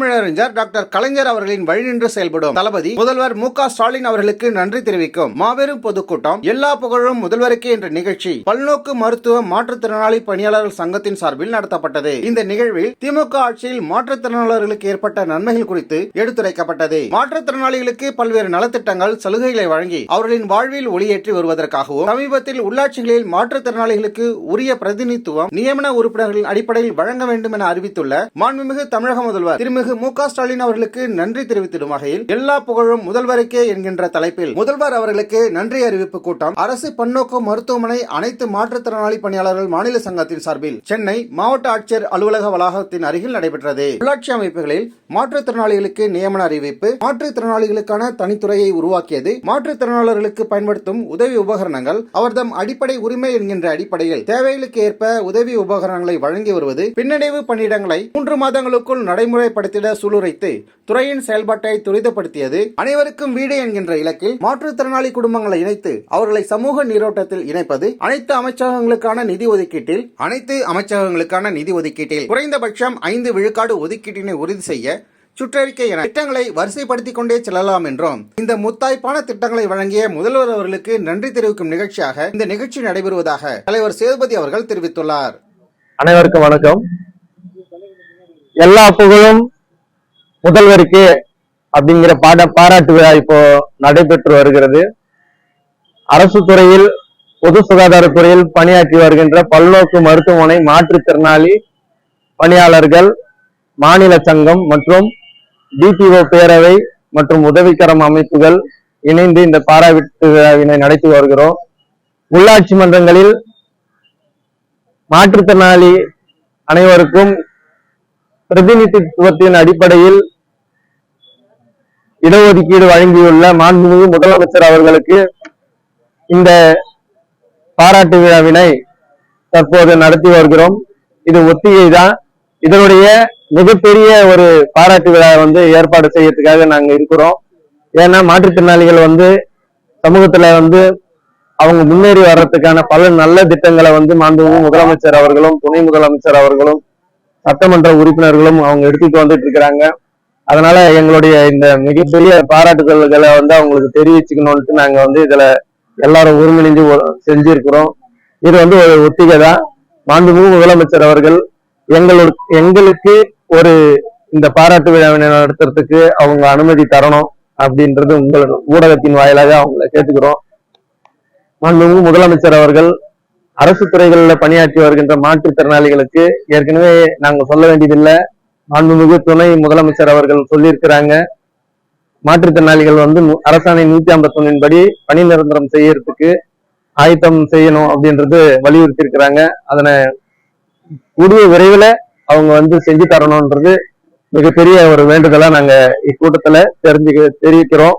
முத்தமிழறிஞர் டாக்டர் கலைஞர் அவர்களின் வழிநின்று செயல்படும் தளபதி முதல்வர் மு.க. ஸ்டாலின் அவர்களுக்கு நன்றி தெரிவிக்கும் மாபெரும் பொதுக்கூட்டம் எல்லா புகழும் முதல்வருக்கே என்ற நிகழ்ச்சி பல்நோக்கு மருத்துவ மாற்றுத்திறனாளி பணியாளர்கள் சங்கத்தின் சார்பில் நடத்தப்பட்டது. இந்த நிகழ்வில் திமுக ஆட்சியில் மாற்றுத்திறனாளர்களுக்கு ஏற்பட்ட நன்மைகள் குறித்து எடுத்துரைக்கப்பட்டது. மாற்றுத்திறனாளிகளுக்கு பல்வேறு நலத்திட்டங்கள் சலுகைகளை வழங்கி அவர்களின் வாழ்வில் ஒளியேற்றி வருவதற்காகவும் சமீபத்தில் உள்ளாட்சிகளில் மாற்றுத்திறனாளிகளுக்கு உரிய பிரதிநிதித்துவம் நியமன உறுப்பினர்களின் அடிப்படையில் வழங்க வேண்டும் என அறிவித்துள்ள மாண்புமிகு தமிழக முதல்வர் திருமிகு மு.க. ஸ்டாலின் அவர்களுக்கு நன்றி தெரிவித்திடும் வகையில் எல்லா புகழும் முதல்வருக்கே என்கின்ற தலைப்பில் முதல்வர் அவர்களுக்கு நன்றி அறிவிப்பு கூட்டம் அரசு பன்னோக்கு மருத்துவமனை அனைத்து மாற்றுத்திறனாளி பணியாளர்கள் மாநில சங்கத்தின் சார்பில் சென்னை மாவட்ட ஆட்சியர் அலுவலக வளாகத்தின் அருகில் நடைபெற்றது. உள்ளாட்சி அமைப்புகளில் மாற்றுத்திறனாளிகளுக்கு நியமன அறிவிப்பு, மாற்றுத்திறனாளிகளுக்கான தனித்துறையை உருவாக்கியது, மாற்றுத்திறனாளர்களுக்கு பயன்படுத்தும் உதவி உபகரணங்கள் அவர்தம் அடிப்படை உரிமை என்கின்ற அடிப்படையில் தேவைகளுக்கு ஏற்ப உதவி உபகரணங்களை வழங்கி வருவது, பின்னடைவு பணியிடங்களை 3 மாதங்களுக்குள் நடைமுறைப்படுத்திட சூளுரைத்து துறையின் செயல்பாட்டை துரிதப்படுத்தியது, அனைவருக்கும் வீடு என்கின்ற இலக்கில் மாற்றுத்திறனாளி குடும்பங்களை இணைத்து அவர்களை சமூக நீரோட்டத்தில் இணைப்பது, அனைத்து அமைச்சகங்களுக்கான நிதி ஒதுக்கீட்டில் குறைந்தபட்சம் 5 விழுக்காடு ஒதுக்கீட்டினை உறுதி செய்ய சுற்றறிக்கை என திட்டங்களை வரிசைப்படுத்திக் கொண்டே செல்லலாம் என்றும் இந்த முத்தாய்ப்பான திட்டங்களை வழங்கிய முதல்வர் அவர்களுக்கு நன்றி தெரிவிக்கும் நிகழ்ச்சியாக இந்த நிகழ்ச்சி நடைபெறுவதாக தலைவர் சேதுபதி அவர்கள் தெரிவித்துள்ளார். அனைவருக்கும் வணக்கம். எல்லா புகழும் முதல்வருக்கு அப்படிங்கிற பாராட்டு விழா இப்போ நடைபெற்று வருகிறது. அரசு துறையில் பொது சுகாதாரத்துறையில் பணியாற்றி வருகின்ற பல்நோக்கு மருத்துவமனை மாற்றுத்திறனாளி பணியாளர்கள் மாநில சங்கம் மற்றும் டிபிஓ பேரவை மற்றும் உதவிக்கரம் அமைப்புகள் இணைந்து இந்த பாராட்டு விழாவினை நடத்தி வருகிறோம். உள்ளாட்சி மன்றங்களில் மாற்றுத்திறனாளி அனைவருக்கும் பிரதிநிதித்துவத்தின் அடிப்படையில் இடஒதுக்கீடு வழங்கியுள்ள மாண்புமிகு முதலமைச்சர் அவர்களுக்கு இந்த பாராட்டு விழாவினை தற்போது நடத்தி வருகிறோம். இது ஒத்திகை தான். இதனுடைய மிகப்பெரிய ஒரு பாராட்டு விழா ஏற்பாடு செய்யறதுக்காக நாங்க இருக்கிறோம். ஏன்னா மாற்றுத்திறனாளிகள் சமூகத்துல அவங்க முன்னேறி வர்றதுக்கான பல நல்ல திட்டங்களை மாண்புமிகு முதலமைச்சர் அவர்களும் துணை முதலமைச்சர் அவர்களும் சட்டமன்ற உறுப்பினர்களும் அவங்க எடுத்துட்டு வந்துட்டு இருக்கிறாங்க. அதனால எங்களுடைய இந்த மிகப்பெரிய பாராட்டுதல்களை அவங்களுக்கு தெரிவிச்சுக்கணும்ட்டு நாங்க இதுல எல்லாரும் ஒருங்கிணைந்து செஞ்சிருக்கிறோம். இது ஒரு ஒத்திகை தான். மாண்புமிகு முதலமைச்சர் அவர்கள் எங்களுக்கு ஒரு இந்த பாராட்டு விழாவினை நடத்துறதுக்கு அவங்க அனுமதி தரணும் அப்படின்றது உங்கள் ஊடகத்தின் வாயிலாக அவங்களை கேட்டுக்கிறோம். மாண்புமிகு முதலமைச்சர் அவர்கள் அரசு துறைகளில் பணியாற்றி வருகின்ற மாற்றுத்திறனாளிகளுக்கு ஏற்கனவே நாங்க சொல்ல வேண்டியதில்லை. மாண்புமிகு துணை முதலமைச்சர் அவர்கள் சொல்லியிருக்கிறாங்க. மாற்றுத்திறனாளிகள் அரசாணை 151 படி பணி நிரந்தரம் செய்யறதுக்கு ஆயத்தம் செய்யணும் அப்படின்றது வலியுறுத்தி இருக்கிறாங்க. அதனை கூடிய விரைவில் அவங்க செஞ்சு தரணும்ன்றது மிகப்பெரிய ஒரு வேண்டுதலா நாங்க இக்கூட்டத்துல தெரிவிக்கிறோம்.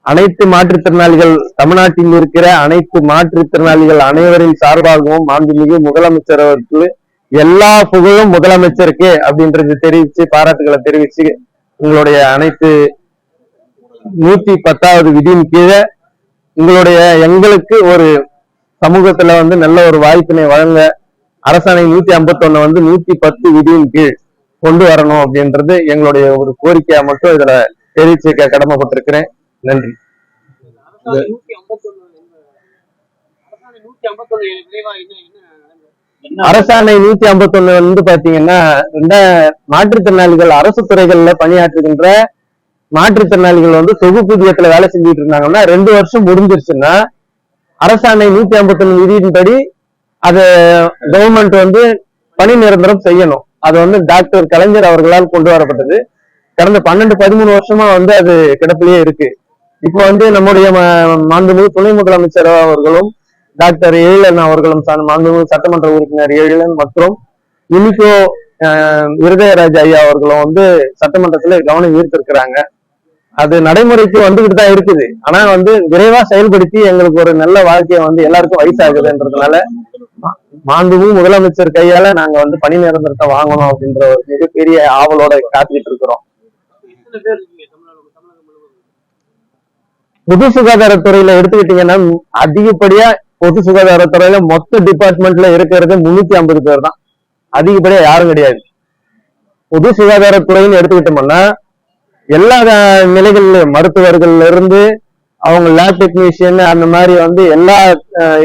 அனைத்து மாற்றுத்திறனாளிகள் தமிழ்நாட்டில் இருக்கிற அனைத்து மாற்றுத்திறனாளிகள் அனைவரின் சார்பாகவும் மாண்புமிகு முதலமைச்சர் அவர்களுக்கு எல்லா புகழும் முதலமைச்சருக்கு அப்படின்றது தெரிவிச்சு பாராட்டுகளை தெரிவிச்சு உங்களுடைய அனைத்து 110வது விதியின் கீழே எங்களுக்கு ஒரு சமூகத்துல நல்ல ஒரு வாய்ப்பினை வழங்க அரசாணை 151 110 விதியின் கீழ் கொண்டு வரணும் அப்படின்றது எங்களுடைய ஒரு கோரிக்கையா மட்டும் இதுல தெரிவிச்சுக்க கடமைப்பட்டிருக்கிறேன். நன்றி. அரசாணை 151 பாத்தீங்கன்னா மாற்றுத்திறனாளிகள் அரசு துறைகள்ல பணியாற்றுகின்ற மாற்றுத்திறனாளிகள் தொகுப்பூதியத்துல வேலை செஞ்சுட்டு இருந்தாங்கன்னா 2 வருஷம் முடிஞ்சிருச்சுன்னா அரசாணை 151 விதியின்படி அது கவர்மெண்ட் பணி நிரந்தரம் செய்யணும். அது டாக்டர் கலைஞர் அவர்களால் கொண்டு வரப்பட்டது. கடந்த 12-13 வருஷமா அது கிடப்பிலேயே இருக்கு. இப்போ நம்முடைய மாண்புமிகு துணை முதலமைச்சர் அவர்களும் டாக்டர் எழிலன் அவர்களும் மாண்புமிகு சட்டமன்ற உறுப்பினர் எழிலன் மற்றும் யுனிகோ இருதயராஜ் ஐயா அவர்களும் சட்டமன்றத்துல கவனம் ஈர்த்திருக்கிறாங்க. அது நடைமுறைக்கு வந்துகிட்டு தான் இருக்குது. ஆனா விரைவா செயல்படுத்தி எங்களுக்கு ஒரு நல்ல வாழ்க்கையை எல்லாருக்கும் வயசாகுதுன்றதுனால மாண்புமிகு முதலமைச்சர் கையால நாங்க பணி நிரந்தரத்தை வாங்கணும் அப்படின்ற ஒரு மிகப்பெரிய ஆவலோட காத்துக்கிட்டு இருக்கிறோம். பொது சுகாதாரத்துறையில எடுத்துக்கிட்டீங்கன்னா அதிகப்படியா பொது சுகாதாரத்துறையில மொத்த டிபார்ட்மெண்ட்ல இருக்கிறது 350 பேர் தான். அதிகப்படியா யாரும் கிடையாது. பொது சுகாதாரத்துறைன்னு எடுத்துக்கிட்டோம்னா எல்லா நிலைகள்லயும் மருத்துவர்கள்ல இருந்து அவங்க லேப் டெக்னீஷியன் அந்த மாதிரி வந்து எல்லா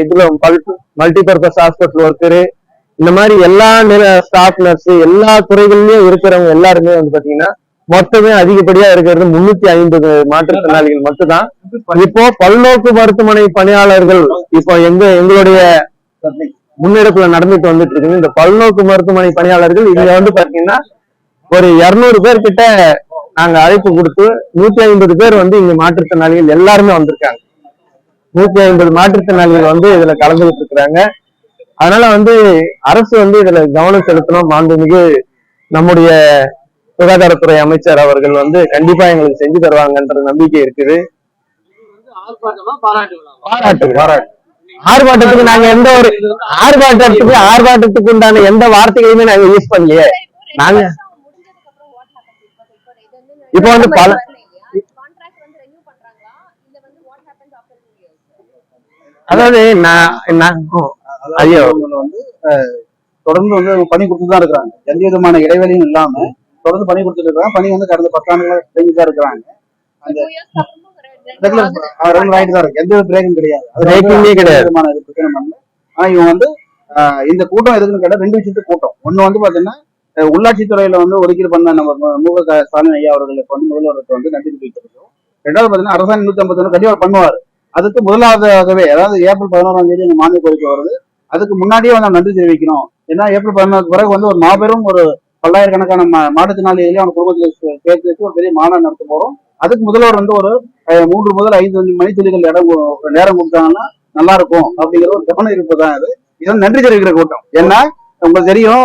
இதுல மல்டிபர்பஸ் ஹாஸ்பிட்டல் ஒர்க்கரு இந்த மாதிரி எல்லா ஸ்டாஃப் நர்ஸ் எல்லா துறைகள்லயும் இருக்கிறவங்க எல்லாருமே வந்து பாத்தீங்கன்னா மொத்தமே அதிகப்படியா இருக்கிறது 350 மாற்றுத்திறனாளிகள் மட்டும்தான். இப்போ பல்நோக்கு மருத்துவமனை பணியாளர்கள் இப்போ எங்களுடைய முன்னெடுப்புல நடந்துட்டு வந்துட்டு இருக்கு. இந்த பல்நோக்கு மருத்துவமனை பணியாளர்கள் இங்க வந்து பாத்தீங்கன்னா ஒரு 200 பேர் கிட்ட நாங்க அழைப்பு கொடுத்து 150 பேர் வந்து இங்க மாற்றுத்திறனாளிகள் எல்லாருமே வந்திருக்காங்க. 150 மாற்றுத்திறனாளிகள் வந்து இதுல கலந்துகிட்டு இருக்கிறாங்க. அதனால வந்து அரசு வந்து இதுல கவனம் செலுத்தணும். மாண்புமிகு நம்முடைய சுகாதாரத்துறை அமைச்சர் அவர்கள் வந்து கண்டிப்பா எங்களுக்கு செஞ்சு தருவாங்கன்ற நம்பிக்கை இருக்குது. ஆர்ப்பாட்டத்துக்கு நாங்க எந்த ஒரு ஆர்ப்பாட்டத்துக்கு உண்டான எந்த வார்த்தைகளையுமே நாங்க யூஸ் பண்ணலையே. நாங்க இப்போ வந்து பல அதாவது ஐயோ வந்து தொடர்ந்து வந்து பணி கொடுத்துதான் இருக்கிறாங்க. எந்த விதமான இடைவெளியும் இல்லாம தொடர்ந்து பணி கொடுத்துட்டு இருக்காங்க. பணி வந்து கடந்த 10 ஆண்டுகளா செஞ்சுதான் இருக்கிறாங்க. அந்த ரெகுலர் ஆயிட்டு தான் இருக்கு. எந்த ஒரு பிரேக்கும் கிடையாது. ஆனா இவங்க வந்து இந்த கூட்டம் எதுக்குன்னு கேட்டா 2 விஷயத்துக்கு கூட்டம். ஒண்ணு வந்து பாத்தீங்கன்னா உள்ளாட்சித்துறையில வந்து ஒதுக்கீடு பண்ண நம்ம முக ஸ்டாலின் ஐயா அவர்களுக்கு வந்து முதல்வருக்கு வந்து நன்றி தெரிவித்திருக்கோம். 2வது பாத்தீங்கன்னா அரசாங்கம் 151 கண்டிப்பா பண்ணுவார். அதுக்கு முதலாவதாகவே அதாவது ஏப்ரல் 11ஆம் தேதி இந்த மானிய கோரிக்கை வருது. அதுக்கு முன்னாடியே வந்து நன்றி தெரிவிக்கணும். ஏன்னா ஏப்ரல் 11 பிறகு வந்து ஒரு மாபெரும் ஒரு பல்லாயிரக்கணக்கான மாற்றுத்திறனாளிகளையும் அவங்க குடும்பத்தில் சேர்த்து வச்சு ஒரு பெரிய மாநாடு நடத்த போறோம். அதுக்கு முதல்வர் வந்து ஒரு 3 முதல் 5 மணித்துளிகள் நேரம் கொடுத்தாங்கன்னா நல்லா இருக்கும் அப்படிங்கிற ஒரு கவனம் இருப்பதான் அது. இதெல்லாம் நன்றி தெரிவிக்கிற கூட்டம். ஏன்னா உங்களுக்கு தெரியும்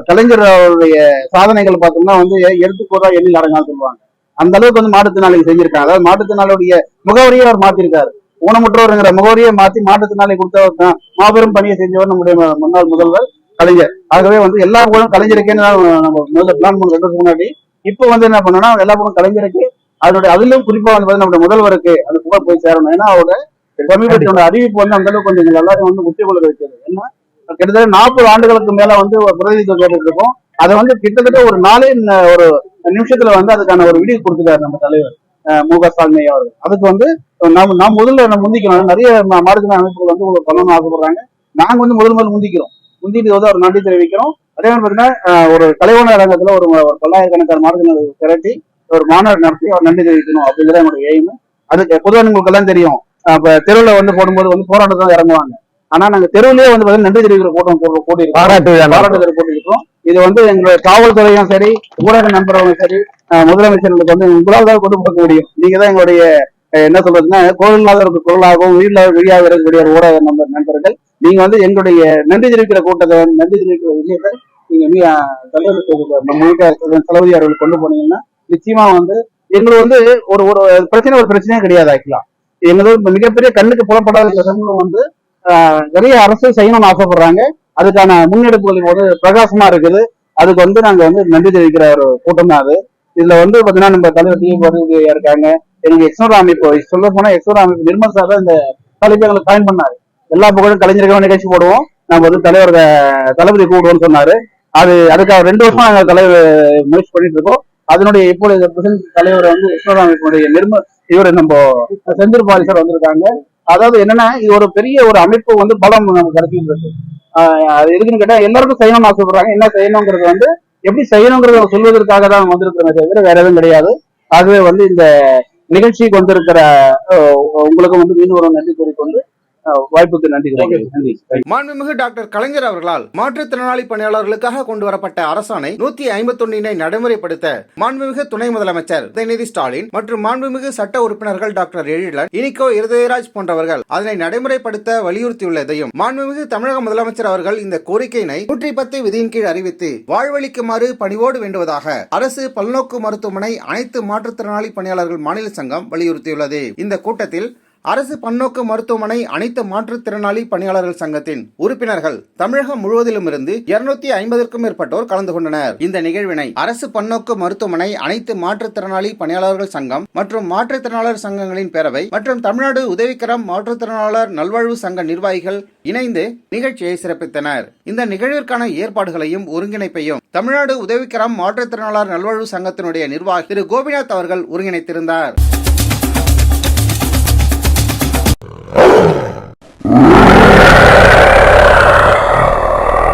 கலைஞர் அவருடைய சாதனைகள் பார்த்தோம்னா வந்து எடுத்துக்கோதா எண்ணில் அடங்கான்னு சொல்லுவாங்க. அந்த அளவுக்கு வந்து மாற்றுத்திறனாளிகள் செஞ்சிருக்காங்க. அதாவது மாற்றுத்திறனாளியுடைய முகவரியை அவர் மாத்திருக்காரு. ஊனமுற்றோருங்கிற முகவரியை மாற்றி மாற்றுத்திறனாளி கொடுத்தவர் தான் மாபெரும் பணியை செஞ்சவர் நம்முடைய முன்னாள் முதல்வர் கலைஞர். ஆகவே வந்து எல்லா புகழும் கலைஞருக்கேன்னு நம்ம முதல்ல பிளான் பண்ண 2 வருஷம் முன்னாடி. இப்போ வந்து என்ன பண்ணோம்னா எல்லா புகழும் கலைஞருக்கு அதனுடைய அதிலும் குறிப்பா வந்து நம்முடைய முதல்வருக்கு அந்த புகழ் போய் சேரணும். ஏன்னா அவரோட சமீபத்தியோட அறிவிப்பு வந்து அந்த அளவுக்கு கொஞ்சம் எல்லாரும் வந்து முக்கிய கொள்ள வைக்கிறது. ஏன்னா கிட்டத்தட்ட 40 ஆண்டுகளுக்கு மேல வந்து ஒரு பிரதிநிதித்துவம் கேட்டு இருக்கோம். அதை வந்து கிட்டத்தட்ட ஒரு 4 நிமிஷத்துல வந்து அதுக்கான ஒரு விடிவு கொடுத்துட்டாரு நம்ம தலைவர் மு.க. ஸ்டாலின் அவர்கள். அதுக்கு வந்து நாம் முதல்ல முந்திக்கணும். நிறைய மாற்றுத்திறனாளி அமைப்புகள் வந்து உங்களுக்கு பண்ணணும்னு ஆசைப்படுறாங்க. நாங்க வந்து முதல் முந்திக்கிறோம். முந்திட்டு வந்து ஒரு நன்றி தெரிவிக்கிறோம். அதே மாதிரி பாத்தீங்கன்னா ஒரு கலைவாணர் அரங்கத்துல ஒரு பல்லாயிரக்கணக்கான மாற்றுத்திறனாளி திரட்டி ஒரு மாநாடு நடத்தி அவர் நன்றி தெரிவிக்கணும் அப்படிங்கிற என்னுடைய எய்ம். அதுக்கு பொதுவாக உங்களுக்கு எல்லாம் தெரியும். இப்ப தெருவில் வந்து போடும்போது வந்து போராட்டத்தான் இறங்குவாங்க. ஆனா நாங்க தெருவிலேயே வந்து பாத்தீங்கன்னா நன்றி தெரிவிக்கிற கூட்டம் கூட்டி பாராட்டு கூட்டியிருக்கோம். இது வந்து எங்களுடைய காவல்துறையும் சரி, ஊடக நண்பர்களும் சரி, முதலமைச்சர்களுக்கு வந்து உங்களால் தான் கொண்டு போக முடியும். நீங்க தான் எங்களுடைய என்ன சொல்றதுன்னா கோவில்நாதருக்கு குரலாகவும் வீட்டில் வழியாக இருக்கக்கூடிய ஊடக நண்பர்கள். நீங்க வந்து எங்களுடைய நன்றி தெரிவிக்கிற கூட்டத்தை நன்றி தெரிவிக்கிற விஷயத்தை நீங்க தளபதி அவர்கள் கொண்டு போனீங்கன்னா நிச்சயமா வந்து எங்களுக்கு வந்து ஒரு பிரச்சனையே கிடையாது. ஆக்சுவலா எங்களுக்கு மிகப்பெரிய கண்ணுக்கு புலப்படாத வந்து நிறைய அரசு செய்யணும்னு ஆசைப்படுறாங்க. அதுக்கான முன்னெடுப்புகள் வந்து பிரகாசமா இருக்குது. அதுக்கு வந்து நாங்க வந்து நன்றி தெரிவிக்கிற ஒரு கூட்டம் தான் அது. இதுல வந்து பாத்தீங்கன்னா நம்ம தலைவர் இருக்காங்க. எனக்கு எக்ஸோரா அமைப்பு சொல்ல போனா எக்ஸோரா அமைப்பு நிர்மல் சார் தான் இந்த தலைப்பு எங்களுக்கு பயன் பண்ணாரு. எல்லா புகழும் கலைஞர்கள் நிகழ்ச்சி போடுவோம், நம்ம வந்து தலைவர் தளபதி கூடுவோம்னு சொன்னாரு. அதுக்காக 2 வருஷமா நாங்க தலைவர் முயற்சி பண்ணிட்டு இருக்கோம். அதனுடைய இப்போதைய தலைவர் வந்து எக்ஸோரா அமைப்புடைய இவர் நம்ம செந்தில் பாலி சார் வந்திருக்காங்க. அதாவது என்னன்னா இது ஒரு பெரிய ஒரு அமைப்பு வந்து பலம் நமக்கு கிடைச்சிட்டு இருக்கு. அது எதுக்குன்னு கேட்டா எல்லாருக்கும் செய்யணும்னு ஆசைப்படுறாங்க. என்ன செய்யணுங்கிறது வந்து எப்படி செய்யணுங்கிறத சொல்வதற்காக தான் வந்திருக்கிறத தவிர வேற எதுவும் கிடையாது. ஆகவே வந்து இந்த நிகழ்ச்சிக்கு வந்திருக்கிற உங்களுக்கு வந்து மீண்டும் ஒரு நன்றி கூறிக்கொண்டு வாய்ப்புக்கு நன்றி. மாண்புமிகு டாக்டர் கலைஞர் அவர்களால் மாற்றுத்திறனாளி பணியாளர்களுக்காக கொண்டு வரப்பட்ட அரசாணை 151 நடைமுறைப்படுத்த மாண்புமிகு துணை முதலமைச்சர் உதயநிதி ஸ்டாலின் மற்றும் மாண்புமிகு சட்ட உறுப்பினர்கள் டாக்டர் எழிலன், இனிகோ இருதயராஜ் போன்றவர்கள் அதனை நடைமுறைப்படுத்த வலியுறுத்தியுள்ளதையும் மாண்புமிகு தமிழக முதலமைச்சர் அவர்கள் இந்த கோரிக்கையினை 110 விதியின் கீழ் அறிவித்து வாழ்வளிக்குமாறு பணிவோடு வேண்டுவதாக அரசு பல்நோக்கு மருத்துவமனை அனைத்து மாற்றுத்திறனாளி பணியாளர்கள் மாநில சங்கம் வலியுறுத்தியுள்ளது. இந்த கூட்டத்தில் அரசு பன்னோக்கு மருத்துவமனை அனைத்து மாற்றுத்திறனாளி பணியாளர்கள் சங்கத்தின் உறுப்பினர்கள் தமிழகம் முழுவதிலும் இருந்து 250க்கும் மேற்பட்டோர் கலந்து கொண்டனர். இந்த நிகழ்வினை அரசு பன்னோக்கு மருத்துவமனை அனைத்து மாற்றுத்திறனாளி பணியாளர்கள் சங்கம் மற்றும் மாற்றுத்திறனாளர் சங்கங்களின் பேரவை மற்றும் தமிழ்நாடு உதவிக்கரம் மாற்றுத்திறனாளர் நல்வாழ்வு சங்க நிர்வாகிகள் இணைந்து நிகழ்ச்சியை சிறப்பித்தனர். இந்த நிகழ்விற்கான ஏற்பாடுகளையும் ஒருங்கிணைப்பையும் தமிழ்நாடு உதவிக்கரம் மாற்றுத்திறனாளர் நல்வாழ்வு சங்கத்தினுடைய நிர்வாகி திரு கோபிநாத் அவர்கள் ஒருங்கிணைத்திருந்தார்.